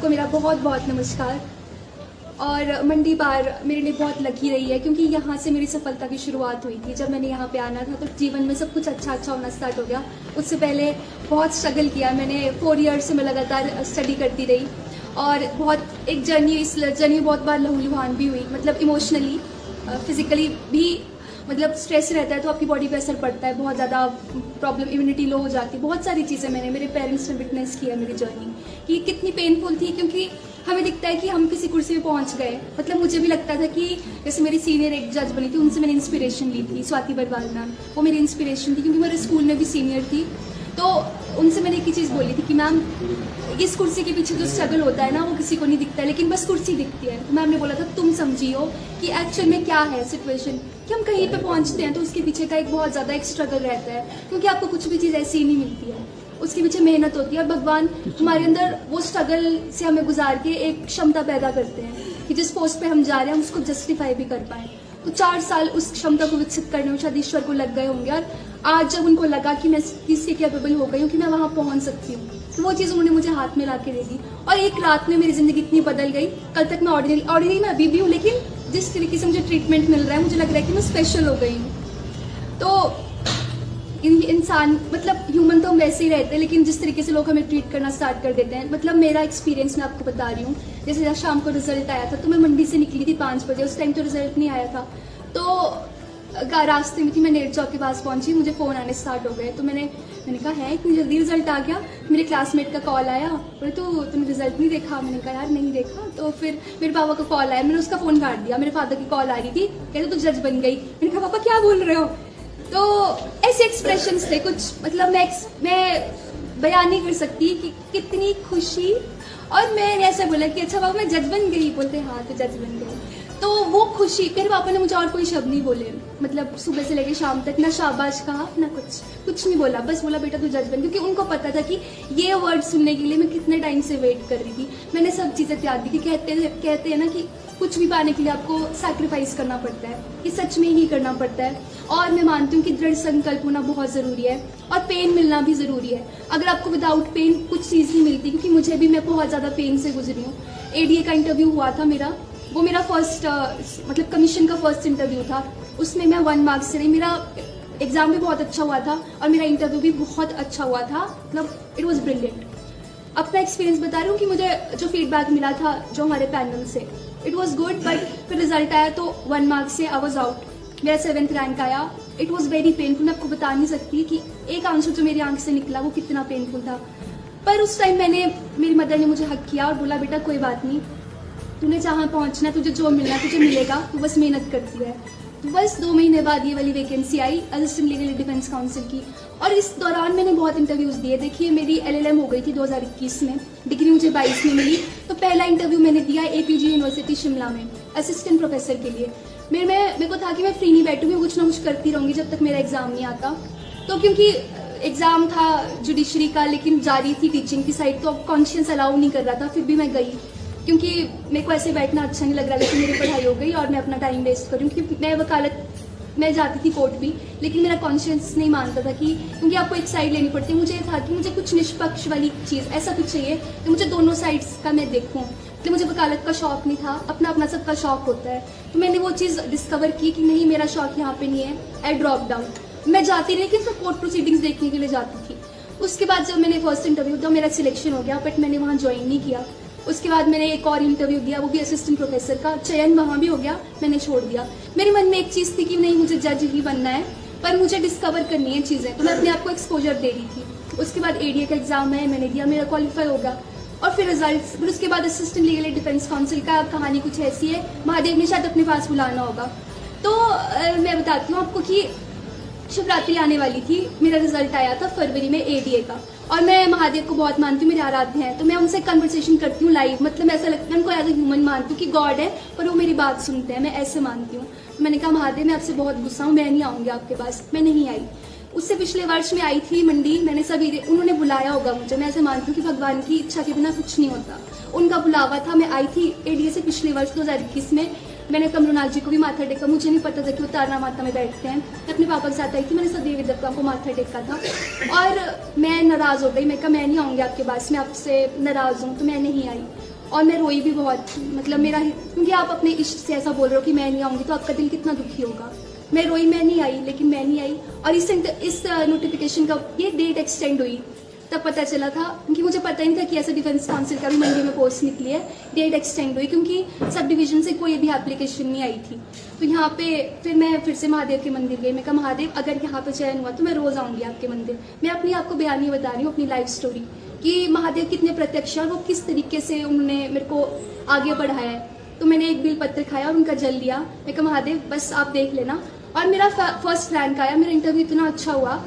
सबको मेरा बहुत बहुत नमस्कार। और मंडी बार मेरे लिए बहुत लकी रही है क्योंकि यहाँ से मेरी सफलता की शुरुआत हुई थी। जब मैंने यहाँ पे आना था तो जीवन में सब कुछ अच्छा अच्छा होना स्टार्ट हो गया। उससे पहले बहुत स्ट्रगल किया मैंने। 4 ईयर्स से मैं लगातार स्टडी करती रही और बहुत एक जर्नी, इस जर्नी में बहुत बार लहूलुहान भी हुई, मतलब इमोशनली, फिजिकली भी। मतलब स्ट्रेस रहता है तो आपकी बॉडी पे असर पड़ता है, बहुत ज़्यादा प्रॉब्लम, इम्यूनिटी लो हो जाती है, बहुत सारी चीज़ें मैंने, मेरे पेरेंट्स ने विटनेस किया मेरी जर्नी कि कितनी पेनफुल थी। क्योंकि हमें दिखता है कि हम किसी कुर्सी पे पहुंच गए, मतलब मुझे भी लगता था कि जैसे मेरी सीनियर एक जज बनी थी, उनसे मैंने इंस्पिरेशन ली थी, स्वाति बरवाल मैम, वो मेरी इंस्पिरेशन थी क्योंकि मेरे स्कूल में भी सीनियर थी। तो उनसे मैंने एक ही चीज़ बोली थी कि मैम इस कुर्सी के पीछे जो स्ट्रगल होता है ना वो किसी को नहीं दिखता है, लेकिन बस कुर्सी दिखती है। तो मैम ने बोला था तुम समझियो कि एक्चुअल में क्या है सिचुएशन, कि हम कहीं पे पहुंचते हैं तो उसके पीछे का एक बहुत ज़्यादा एक स्ट्रगल रहता है, क्योंकि आपको कुछ भी चीज़ ऐसी ही नहीं मिलती है, उसके पीछे मेहनत होती है। और भगवान हमारे अंदर वो स्ट्रगल से हमें गुजार के एक क्षमता पैदा करते हैं कि जिस पोस्ट पे हम जा रहे हैं हम उसको जस्टिफाई भी कर पाए। तो 4 साल उस क्षमता को विकसित करने में शायद ईश्वर को लग गए होंगे, और आज जब उनको लगा कि मैं किसके कैपेबल हो गई हूँ कि मैं वहाँ पहुँच सकती हूँ, तो वो चीज़ उन्होंने मुझे हाथ में ला के दे दी। और एक रात में मेरी ज़िंदगी इतनी बदल गई। कल तक मैं ऑर्डिनरी मैं अभी भी हूँ, लेकिन जिस तरीके से मुझे ट्रीटमेंट मिल रहा है मुझे लग रहा है कि मैं स्पेशल हो गई हूँ। तो इंसान, मतलब ह्यूमन तो हम वैसे ही रहते हैं, लेकिन जिस तरीके से लोग हमें ट्रीट करना स्टार्ट कर देते हैं, मतलब मेरा एक्सपीरियंस मैं आपको बता रही हूँ। जैसे जब शाम को रिजल्ट आया था तो मैं मंडी से निकली थी 5 बजे, उस टाइम तो रिजल्ट नहीं आया था। तो रास्ते में थी, मैं नेर चौक के पास पहुंची, मुझे फ़ोन आने स्टार्ट हो गए। तो मैंने कहा है इतनी जल्दी रिजल्ट आ गया। मेरे क्लासमेट का कॉल आया, बोले तो तुमने रिजल्ट नहीं देखा? मैंने कहा यार नहीं देखा। तो फिर मेरे पापा का कॉल आया, मैंने उसका फ़ोन काट दिया। मेरे फादर की कॉल आ रही थी, कहते तो जज बन गई। मैंने कहा पापा क्या बोल रहे हो? तो ऐसे एक्सप्रेशंस थे कुछ, मतलब मैं बयान नहीं कर सकती कि कितनी खुशी। और मैंने ऐसा बोला कि अच्छा पापा मैं जज बन गई? बोलते हाँ तो जज बन गई। तो वो खुशी, फिर पापा ने मुझे और कोई शब्द नहीं बोले, मतलब सुबह से लेकर शाम तक ना शाबाश कहा ना कुछ नहीं बोला, बस बोला बेटा तू जज बन। क्योंकि उनको पता था कि ये वर्ड सुनने के लिए मैं कितने टाइम से वेट कर रही थी। मैंने सब चीज़ें त्याग दी थी। कहते हैं ना कि कुछ भी पाने के लिए आपको सैक्रिफाइस करना पड़ता है, ये सच में ही करना पड़ता है। और मैं मानती हूँ कि दृढ़ संकल्प होना बहुत ज़रूरी है और पेन मिलना भी ज़रूरी है। अगर आपको विदाउट पेन कुछ चीज़ नहीं मिलती, क्योंकि मुझे भी, मैं बहुत ज़्यादा पेन से गुजरी हूँ। एडीए का इंटरव्यू हुआ था मेरा, वो मेरा फर्स्ट मतलब कमीशन का फर्स्ट इंटरव्यू था। उसमें मैं 1 मार्क्स से रही। मेरा एग्ज़ाम भी बहुत अच्छा हुआ था और मेरा इंटरव्यू भी बहुत अच्छा हुआ था, मतलब इट वॉज ब्रिलियंट। अपना एक्सपीरियंस बता रही हूँ कि मुझे जो फीडबैक मिला था जो हमारे पैनल से, इट वॉज गुड। बट फिर रिजल्ट आया तो 1 मार्क्स से आई वॉज आउट। मेरा 7th रैंक आया। It was very painful. मैं आपको बता नहीं सकती कि एक आंसू जो मेरी आंख से निकला वो कितना पेनफुल था। पर उस टाइम मेरी मदर ने मुझे हक किया और बोला बेटा कोई बात नहीं, तूने जहाँ पहुँचना, तुझे जो मिलना तुझे मिलेगा, तू बस मेहनत करती है। तो बस 2 महीने बाद ये वाली वैकेंसी आई असिस्टेंट लीगल डिफेंस काउंसिल की। और इस दौरान मैंने बहुत इंटरव्यूज़ दिए। देखिए मेरी LLM हो गई थी 2021 में, डिग्री मुझे 22 में मिली। तो पहला इंटरव्यू मैंने दिया APG यूनिवर्सिटी शिमला में असिस्टेंट प्रोफेसर के लिए। मेरे को था कि मैं फ्री नहीं बैठूंगी, कुछ ना कुछ करती रहूँगी जब तक मेरा एग्ज़ाम नहीं आता। तो क्योंकि एग्ज़ाम था जुडिशरी का, लेकिन जारी थी टीचिंग की साइड, तो अब कॉन्शियस अलाउ नहीं कर रहा था, फिर भी मैं गई क्योंकि मेरे को ऐसे बैठना अच्छा नहीं लग रहा। लेकिन मेरी पढ़ाई हो गई और मैं अपना टाइम वेस्ट करूँ, क्योंकि मैं वकालत, मैं जाती थी कोर्ट भी, लेकिन मेरा कॉन्शियस नहीं मानता था कि, क्योंकि आपको एक साइड लेनी पड़ती है। मुझे था कि मुझे कुछ निष्पक्ष वाली चीज़, ऐसा कुछ चाहिए तो मुझे दोनों साइड्स का मैं देखूँ। तो मुझे वकालत का शौक नहीं था, अपना सबका शौक होता है। तो मैंने वो चीज़ डिस्कवर की कि नहीं, मेरा शौक यहाँ पे नहीं है। आई ड्रॉप डाउन। मैं जाती रही, लेकिन कोर्ट प्रोसीडिंग्स देखने के लिए जाती थी। उसके बाद जब मैंने फर्स्ट इंटरव्यू दिया, मेरा सिलेक्शन हो गया, बट मैंने वहाँ ज्वाइन नहीं किया। उसके बाद मैंने एक और इंटरव्यू दिया, वो भी असिस्टेंट प्रोफेसर का, चयन वहाँ भी हो गया, मैंने छोड़ दिया। मेरे मन में एक चीज़ थी कि नहीं मुझे जज ही बनना है, पर मुझे डिस्कवर करनी है चीज़ें, तो मैं अपने आप को एक्सपोजर दे रही थी। उसके बाद ADA का एग्जाम है, मैंने दिया, मेरा क्वालिफाई होगा। और फिर रिजल्ट्स, फिर उसके बाद असिस्टेंट लीगल डिफेंस काउंसिल का कहानी कुछ ऐसी है, महादेव ने शायद अपने पास बुलाना होगा। तो मैं बताती हूँ आपको कि शिवरात्रि आने वाली थी, मेरा रिजल्ट आया था फरवरी में ADA का, और मैं महादेव को बहुत मानती हूँ, मेरे आराध्य हैं। तो मैं उनसे कन्वर्सेशन करती हूँ लाइव, मतलब ऐसा लगता है उनको एज ए ह्यूमन मानती हूँ कि गॉड है, पर वो मेरी बात सुनते हैं, मैं ऐसे मानती हूँ। तो मैंने कहा महादेव मैं आपसे बहुत गुस्सा हूँ, मैं नहीं आऊँगी आपके पास। मैं नहीं आई। उससे पिछले वर्ष में आई थी मंडी, मैंने सभी, उन्होंने बुलाया होगा मुझे, मैं ऐसे मानती हूँ कि भगवान की इच्छा के बिना कुछ नहीं होता। उनका बुलावा था, मैं आई थी ADA से पिछले वर्ष 2021 में। मैंने कमरुनाथ जी को भी माथा टेका, मुझे नहीं पता था कि वो तारना माता में बैठते हैं। मैं अपने पापा के साथ आई थी, मैंने सब देवी देवताओं को माथा टेका था और मैं नाराज़ हो गई। मैं कहा मैं नहीं आऊँगी आपके पास, मैं आपसे नाराज़ हूँ, तो मैं नहीं आई। और मैं रोई भी बहुत, मतलब मेरा, क्योंकि आप अपने इष्ट से ऐसा बोल रहे हो कि मैं नहीं आऊँगी, तो आपका दिल कितना दुखी होगा। मैं रोई, मैं नहीं आई, लेकिन मैं नहीं आई। और इस नोटिफिकेशन का ये डेट एक्सटेंड हुई तब पता चला था, क्योंकि मुझे पता ही नहीं था कि ऐसा डिफेंस काउंसिल का भी मंडे में पोस्ट निकली है, डेट एक्सटेंड हुई, क्योंकि सब डिवीजन से कोई भी एप्लीकेशन नहीं आई थी। तो यहाँ पे फिर मैं फिर से महादेव के मंदिर गई। मैं कहा महादेव, अगर यहाँ पे चयन हुआ तो मैं रोज आऊँगी आपके मंदिर। मैं अपनी आपको बयानी बता रही हूँ, अपनी लाइफ स्टोरी, कि महादेव कितने प्रत्यक्ष और वो किस तरीके से उन्होंने मेरे को आगे बढ़ाया है। तो मैंने एक बिल पत्र खाया और उनका जल लिया। मैं कहा महादेव बस आप देख लेना। और मेरा फर्स्ट रैंक आया, मेरा इंटरव्यू इतना अच्छा हुआ।